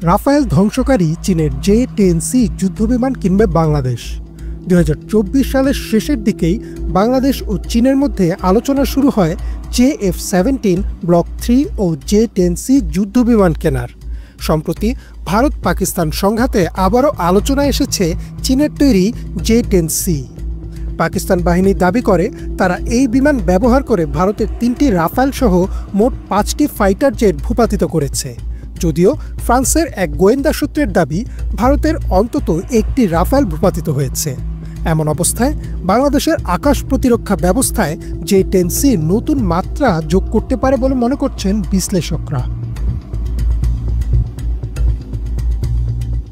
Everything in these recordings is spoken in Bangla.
রাফায়েল ধ্বংসকারী চীনের J-10C যুদ্ধবিমান কিনবে বাংলাদেশ। 2024 সালের শেষের দিকেই বাংলাদেশ ও চীনের মধ্যে আলোচনা শুরু হয় JF-17 ব্লক 3 ও J-10C যুদ্ধবিমান কেনার। সম্প্রতি ভারত পাকিস্তান সংঘাতে আবারও আলোচনায় এসেছে চীনের তৈরি J-10C। পাকিস্তান বাহিনী দাবি করে তারা এই বিমান ব্যবহার করে ভারতের 3টি রাফায়েল সহ মোট 5টি ফাইটার জেট ভূপাতিত করেছে। যদিও ফ্রান্সের এক গোয়েন্দা সূত্রের দাবি ভারতের অন্তত একটি রাফায়েল ভূপাতিত হয়েছে। এমন অবস্থায় বাংলাদেশের আকাশ প্রতিরক্ষা ব্যবস্থায় J-10C নতুন মাত্রা যোগ করতে পারে বলে মনে করছেন বিশ্লেষকরা।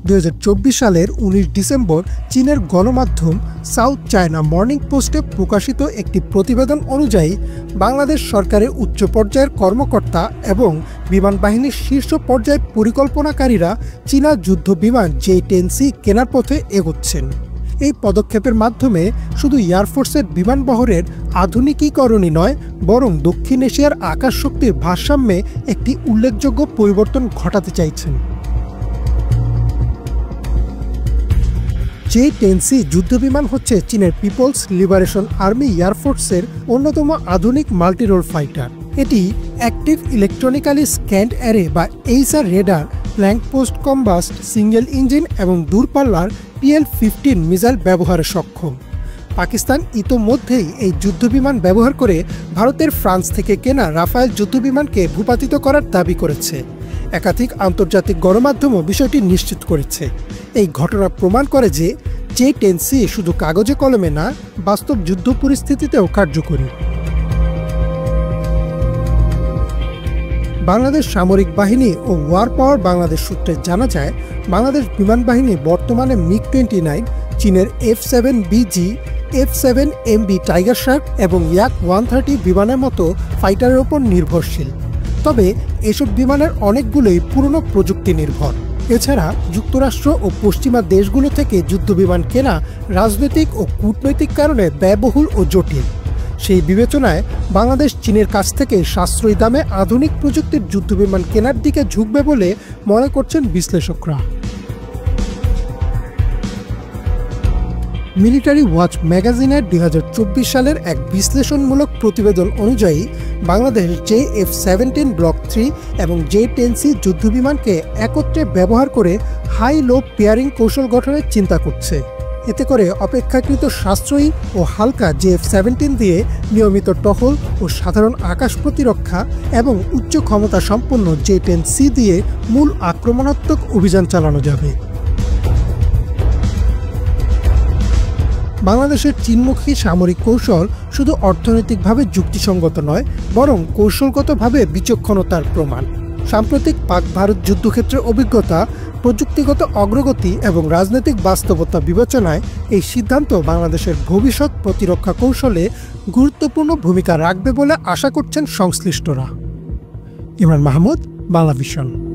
2024 সালের 19 ডিসেম্বর চীনের গণমাধ্যম সাউথ চায়না মর্নিং পোস্টে প্রকাশিত একটি প্রতিবেদন অনুযায়ী বাংলাদেশ সরকারের উচ্চ পর্যায়ের কর্মকর্তা এবং বিমান বাহিনীর শীর্ষ পর্যায়ের পরিকল্পনাকারীরা চীনা যুদ্ধ বিমান J-10C কেনার পথে এগোচ্ছেন। এই পদক্ষেপের মাধ্যমে শুধু এয়ারফোর্সের বিমান বহরের আধুনিকীকরণই নয়, বরং দক্ষিণ এশিয়ার আকাশ শক্তির ভারসাম্যে একটি উল্লেখযোগ্য পরিবর্তন ঘটাতে চাইছেন। J-10C যুদ্ধবিমান হচ্ছে চীনের পিপলস লিবারেশন আর্মি এয়ারফোর্সের অন্যতম আধুনিক মাল্টিরোল ফাইটার। এটি অ্যাক্টিভ ইলেকট্রনিক্যালি স্ক্যান্ড অ্যারে বা HR radar, plank post combust, single engine এবং দূরপাল্লার PL-15 মিসাইল ব্যবহারে সক্ষম। পাকিস্তান ইতোমধ্যেই এই যুদ্ধবিমান ব্যবহার করে ভারতের ফ্রান্স থেকে কেনা রাফায়েল যুদ্ধবিমানকে ভূপাতিত করার দাবি করেছে। একাধিক আন্তর্জাতিক গণমাধ্যমও বিষয়টি নিশ্চিত করেছে। এই ঘটনা প্রমাণ করে যে J-10C শুধু কাগজে কলমে না, বাস্তব যুদ্ধ পরিস্থিতিতেও কার্যকরী। বাংলাদেশ সামরিক বাহিনী ও ওয়ার পাওয়ার বাংলাদেশ সূত্রে জানা যায়, বাংলাদেশ বিমান বাহিনী বর্তমানে MiG-29, চীনের F-7BG, F-7MB টাইগার শার্ক এবং Yak-130 বিমানের মতো ফাইটারের ওপর নির্ভরশীল। তবে এসব বিমানের অনেকগুলোই পুরনো প্রযুক্তি নির্ভর। এছাড়া যুক্তরাষ্ট্র ও পশ্চিমা দেশগুলো থেকে যুদ্ধবিমান কেনা রাজনৈতিক ও কূটনৈতিক কারণে ব্যয়বহুল ও জটিল। সেই বিবেচনায় বাংলাদেশ চীনের কাছ থেকে সাশ্রয়ী দামে আধুনিক প্রযুক্তির যুদ্ধবিমান কেনার দিকে ঝুঁকবে বলে মনে করছেন বিশ্লেষকরা। মিলিটারি ওয়াচ ম্যাগাজিনের 2024 সালের এক বিশ্লেষণমূলক প্রতিবেদন অনুযায়ী বাংলাদেশ JF-17 ব্লক 3 এবং J-10C যুদ্ধবিমানকে একত্রে ব্যবহার করে হাই লো পেয়ারিং কৌশল গঠনের চিন্তা করছে। এতে করে অপেক্ষাকৃত সাশ্রয়ী ও হালকা JF-17 দিয়ে নিয়মিত টহল ও সাধারণ আকাশ প্রতিরক্ষা এবং উচ্চ ক্ষমতা সম্পন্ন J-10C দিয়ে মূল আক্রমণাত্মক অভিযান চালানো যাবে। বাংলাদেশের চীনমুখী সামরিক কৌশল শুধু অর্থনৈতিকভাবে যুক্তিসঙ্গত নয়, বরং কৌশলগতভাবে বিচক্ষণতার প্রমাণ। সাম্প্রতিক পাক ভারত যুদ্ধক্ষেত্রের অভিজ্ঞতা, প্রযুক্তিগত অগ্রগতি এবং রাজনৈতিক বাস্তবতা বিবেচনায় এই সিদ্ধান্ত বাংলাদেশের ভবিষ্যৎ প্রতিরক্ষা কৌশলে গুরুত্বপূর্ণ ভূমিকা রাখবে বলে আশা করছেন সংশ্লিষ্টরা। ইমরান মাহমুদ, বাংলা ভিশন।